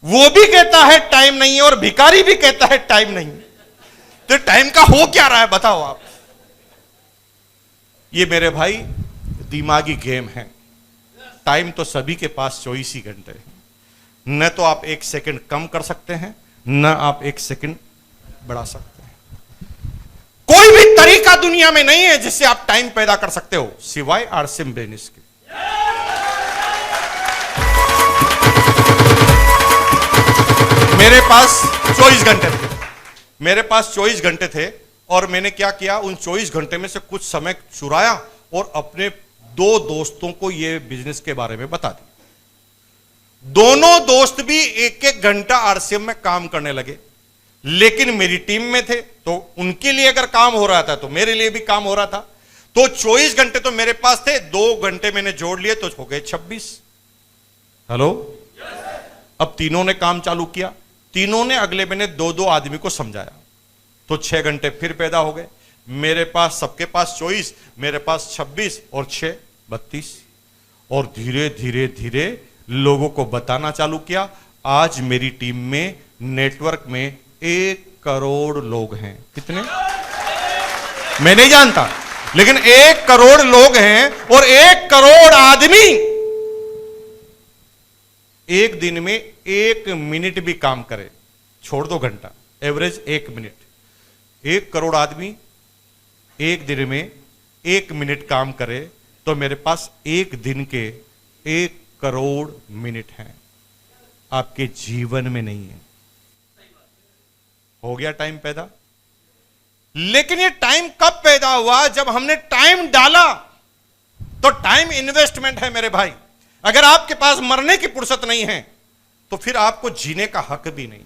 वो भी कहता है टाइम नहीं है और भिखारी भी कहता है टाइम नहीं है। तो टाइम का हो क्या रहा है बताओ आप। ये मेरे भाई दिमागी गेम है। टाइम तो सभी के पास 24 ही घंटे है। न तो आप 1 सेकंड कम कर सकते हैं, न आप 1 सेकंड बढ़ा सकते हैं। कोई भी तरीका दुनिया में नहीं है जिससे आप टाइम पैदा कर सकते हो सिवाय आरसिम बिजनेस के। मेरे पास 24 घंटे थे। मेरे पास 24 घंटे थे और मैंने क्या किया, उन 24 घंटे में से कुछ समय चुराया और अपने 2 दोस्तों को यह बिजनेस के बारे में बता दिया। दोनों दोस्त भी 1-1 घंटा आरसीएम में काम करने लगे, लेकिन मेरी टीम में थे तो उनके लिए अगर काम हो रहा था तो मेरे लिए भी काम हो रहा था। तो 24 घंटे तो मेरे पास थे, 2 घंटे मैंने जोड़ लिए तो हो गए 26। हेलो, अब तीनों ने काम चालू किया। तीनों ने अगले महीने 2-2 आदमी को समझाया तो 6 घंटे फिर पैदा हो गए। मेरे पास, सबके पास 24, मेरे पास 26 और 6 32। और धीरे धीरे धीरे लोगों को बताना चालू किया। आज मेरी टीम में नेटवर्क में 1 करोड़ लोग हैं। कितने मैं नहीं जानता, लेकिन 1 करोड़ लोग हैं और 1 करोड़ आदमी एक दिन में 1 मिनट भी काम करे, छोड़ दो घंटा, एवरेज 1 मिनट। 1 करोड़ आदमी एक दिन में 1 मिनट काम करे तो मेरे पास एक दिन के 1 करोड़ मिनट हैं। आपके जीवन में नहीं है। हो गया टाइम पैदा। लेकिन ये टाइम कब पैदा हुआ? जब हमने टाइम डाला। तो टाइम इन्वेस्टमेंट है मेरे भाई। अगर आपके पास मरने की फुर्सत नहीं है तो फिर आपको जीने का हक भी नहीं।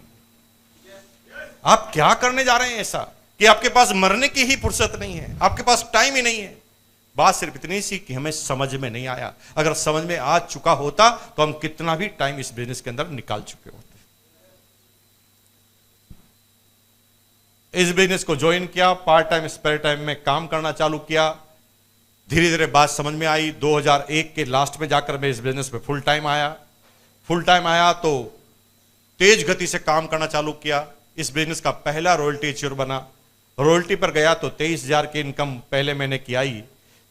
आप क्या करने जा रहे हैं ऐसा कि आपके पास मरने की ही फुर्सत नहीं है, आपके पास टाइम ही नहीं है। बात सिर्फ इतनी सी कि हमें समझ में नहीं आया। अगर समझ में आ चुका होता तो हम कितना भी टाइम इस बिजनेस के अंदर निकाल चुके होते। इस बिजनेस को ज्वाइन किया, पार्ट टाइम स्पेयर टाइम में काम करना चालू किया। धीरे धीरे बात समझ में आई। 2001 के लास्ट में जाकर मैं इस बिजनेस में फुल टाइम आया। फुल टाइम आया तो तेज गति से काम करना चालू किया। इस बिजनेस का पहला रॉयल्टी अचीवर बना। रॉयल्टी पर गया तो 23,000 की इनकम पहले मैंने किया ही।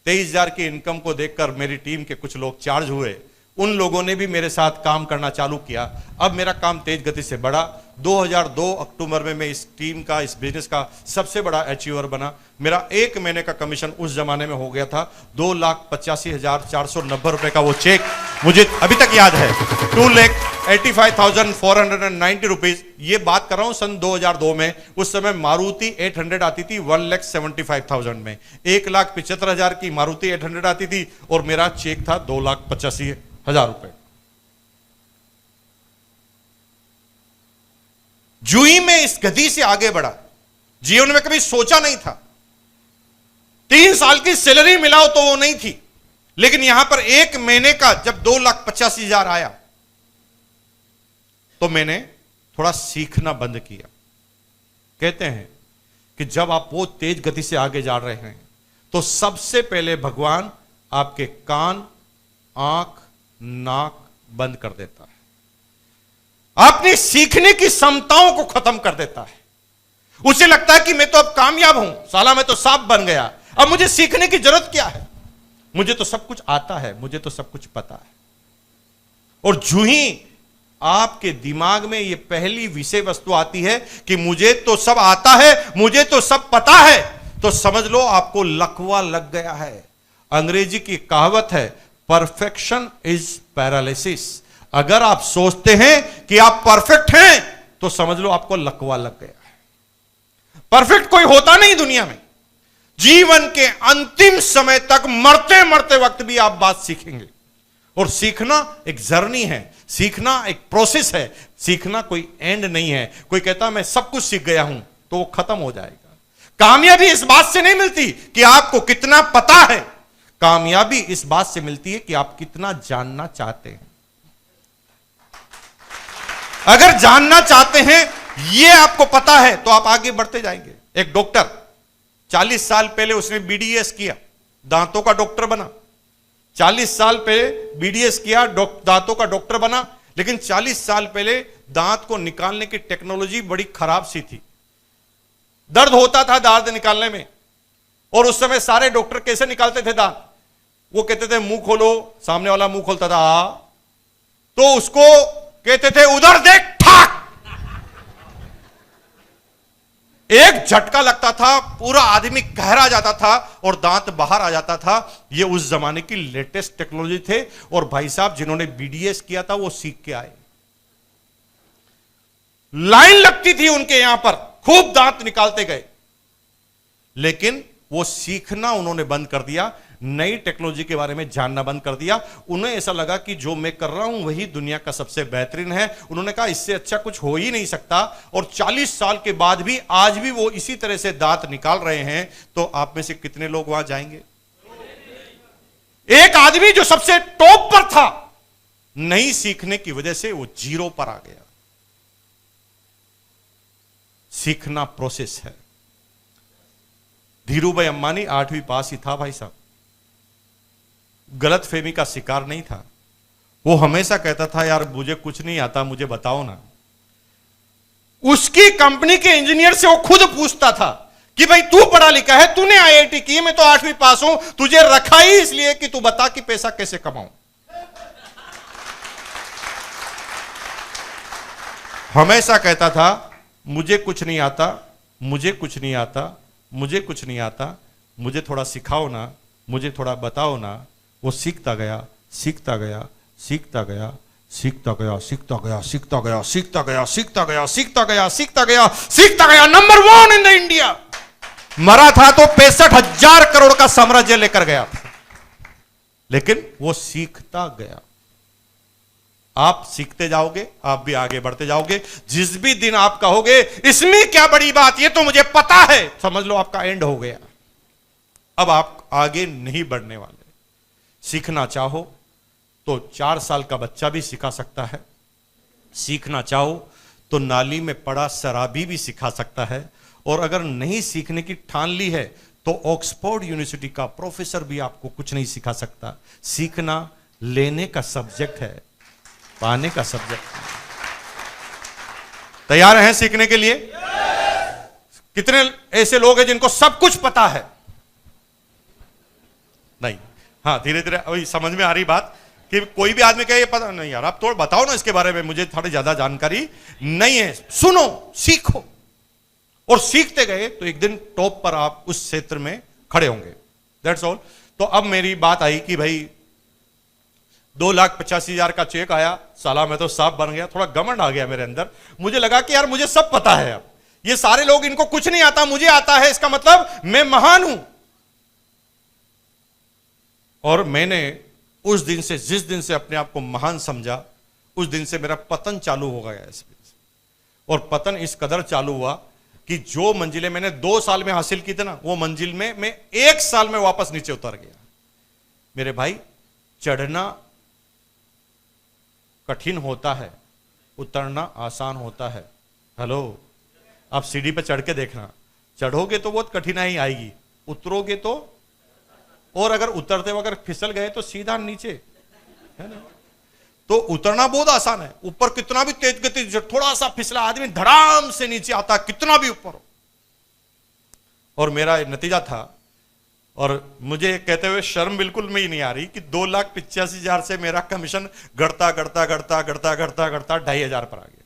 23,000 की इनकम को देखकर मेरी टीम के कुछ लोग चार्ज हुए। उन लोगों ने भी मेरे साथ काम करना चालू किया। अब मेरा काम तेज गति से बढ़ा। 2002 अक्टूबर में मैं इस टीम का, इस बिजनेस का सबसे बड़ा अचीवर बना। मेरा 1 महीने का कमीशन उस जमाने में हो गया था 2,85,490 रुपए का। वो चेक मुझे अभी तक याद है, 2,85,490 रुपीज। ये बात कर रहा हूं सन 2002 में। उस समय मारुति 800 आती थी 1,75,000 में। 1,75,000 की मारुति 800 आती थी और मेरा चेक था 2,85,000 रुपए। जूही में इस गति से आगे बढ़ा, जीवन में कभी सोचा नहीं था। 3 साल की सैलरी मिला तो वो नहीं थी, लेकिन यहां पर 1 महीने का जब 2,85,000 आया तो मैंने थोड़ा सीखना बंद किया। कहते हैं कि जब आप वो तेज गति से आगे जा रहे हैं तो सबसे पहले भगवान आपके कान, आंख, नाक बंद कर देता है। अपनी सीखने की क्षमताओं को खत्म कर देता है। उसे लगता है कि मैं तो अब कामयाब हूं, साला मैं तो सांप बन गया, अब मुझे सीखने की जरूरत क्या है, मुझे तो सब कुछ आता है, मुझे तो सब कुछ पता है। और जो ही आपके दिमाग में यह पहली विषय वस्तु आती है कि मुझे तो सब आता है, मुझे तो सब पता है, तो समझ लो आपको लकवा लग गया है। अंग्रेजी की कहावत है, परफेक्शन इज पैरालिसिस। अगर आप सोचते हैं कि आप परफेक्ट हैं तो समझ लो आपको लकवा लग गया है। परफेक्ट कोई होता नहीं दुनिया में। जीवन के अंतिम समय तक, मरते मरते वक्त भी आप बात सीखेंगे। और सीखना एक जर्नी है, सीखना एक प्रोसेस है, सीखना कोई एंड नहीं है। कोई कहता मैं सब कुछ सीख गया हूं तो वो खत्म हो जाएगा। कामयाबी इस बात से नहीं मिलती कि आपको कितना पता है, कामयाबी इस बात से मिलती है कि आप कितना जानना चाहते हैं। अगर जानना चाहते हैं, यह आपको पता है, तो आप आगे बढ़ते जाएंगे। एक डॉक्टर 40 साल पहले उसने बीडीएस किया, दांतों का डॉक्टर बना। 40 साल पहले बीडीएस किया, दांतों का डॉक्टर बना। लेकिन 40 साल पहले दांत को निकालने की टेक्नोलॉजी बड़ी खराब सी थी। दर्द होता था दांत निकालने में, और उस समय सारे डॉक्टर कैसे निकालते थे दांत? वो कहते थे मुंह खोलो, सामने वाला मुंह खोलता था तो उसको कहते थे उधर देख, ठाक, एक झटका लगता था, पूरा आदमी गहरा जाता था और दांत बाहर आ जाता था। ये उस जमाने की लेटेस्ट टेक्नोलॉजी थे, और भाई साहब जिन्होंने बीडीएस किया था वो सीख के आए। लाइन लगती थी उनके यहां पर, खूब दांत निकालते गए, लेकिन वो सीखना उन्होंने बंद कर दिया, नई टेक्नोलॉजी के बारे में जानना बंद कर दिया। उन्हें ऐसा लगा कि जो मैं कर रहा हूं वही दुनिया का सबसे बेहतरीन है। उन्होंने कहा इससे अच्छा कुछ हो ही नहीं सकता, और 40 साल के बाद भी आज भी वो इसी तरह से दांत निकाल रहे हैं। तो आप में से कितने लोग वहां जाएंगे? एक आदमी जो सबसे टॉप पर था, नहीं सीखने की वजह से वो जीरो पर आ गया। सीखना प्रोसेस है। धीरूभाई अंबानी 8वीं पास ही था भाई साहब, गलत फहमी का शिकार नहीं था। वो हमेशा कहता था यार मुझे कुछ नहीं आता, मुझे बताओ ना। उसकी कंपनी के इंजीनियर से वो खुद पूछता था कि भाई तू पढ़ा लिखा है, तूने आईआईटी की, मैं तो 8वीं पास हूं, तुझे रखा ही इसलिए कि तू बता कि पैसा कैसे कमाऊं। हमेशा कहता था मुझे कुछ नहीं आता, मुझे कुछ नहीं आता, मुझे कुछ नहीं आता, मुझे थोड़ा सिखाओ ना, मुझे थोड़ा बताओ ना। वो सीखता गया, सीखता गया, सीखता गया, सीखता गया, सीखता गया, सीखता गया, सीखता गया, सीखता गया, सीखता गया, सीखता गया, सीखता गया। Number 1 in the India. मरा था तो 65,000 करोड़ का साम्राज्य लेकर गया था, लेकिन वो सीखता गया। आप सीखते जाओगे, आप भी आगे बढ़ते जाओगे। जिस भी दिन आप कहोगे इसमें क्या बड़ी बात, ये तो मुझे पता है, समझ लो आपका एंड हो गया। अब आप आगे नहीं बढ़ने वाले। सीखना चाहो तो 4 साल का बच्चा भी सिखा सकता है, सीखना चाहो तो नाली में पड़ा शराबी भी सिखा सकता है, और अगर नहीं सीखने की ठान ली है तो ऑक्सफोर्ड यूनिवर्सिटी का प्रोफेसर भी आपको कुछ नहीं सिखा सकता। सीखना लेने का सब्जेक्ट है, पाने का सब्जेक्ट। तैयार हैं सीखने के लिए? कितने ऐसे लोग हैं जिनको सब कुछ पता है? नहीं। हाँ, धीरे धीरे अभी समझ में आ रही बात कि कोई भी आदमी कहे ये पता नहीं यार, आप थोड़ा बताओ ना इसके बारे में, मुझे थोड़ी ज्यादा जानकारी नहीं है। सुनो, सीखो, और सीखते गए तो एक दिन टॉप पर आप उस क्षेत्र में खड़े होंगे। That's all. तो अब मेरी बात आई कि भाई 2,85,000 का चेक आया, साला मैं तो साफ बन गया, थोड़ा घमंड आ गया मेरे अंदर। मुझे लगा कि यार मुझे सब पता है, अब ये सारे लोग इनको कुछ नहीं आता, मुझे आता है, इसका मतलब मैं महान हूं। और मैंने उस दिन से, जिस दिन से अपने आप को महान समझा, उस दिन से मेरा पतन चालू हो गया इस बीच। और पतन इस कदर चालू हुआ कि जो मंजिलें मैंने 2 साल में हासिल की थी ना, वो मंजिल में मैं 1 साल में वापस नीचे उतर गया। मेरे भाई, चढ़ना कठिन होता है, उतरना आसान होता है। हेलो, आप सीढ़ी पे चढ़ के देखना, चढ़ोगे तो बहुत कठिनाई आएगी, उतरोगे तो, और अगर उतरते हुए अगर फिसल गए तो सीधा नीचे, है ना। तो उतरना बहुत आसान है, ऊपर कितना भी तेज गति, थोड़ा सा फिसला आदमी धड़ाम से नीचे आता, कितना भी ऊपर हो। और मेरा नतीजा था, और मुझे कहते हुए शर्म बिल्कुल में ही नहीं आ रही कि 2,85,000 से मेरा कमीशन घटता घटता घटता घटता घटता घटता 2,500 पर आ गया।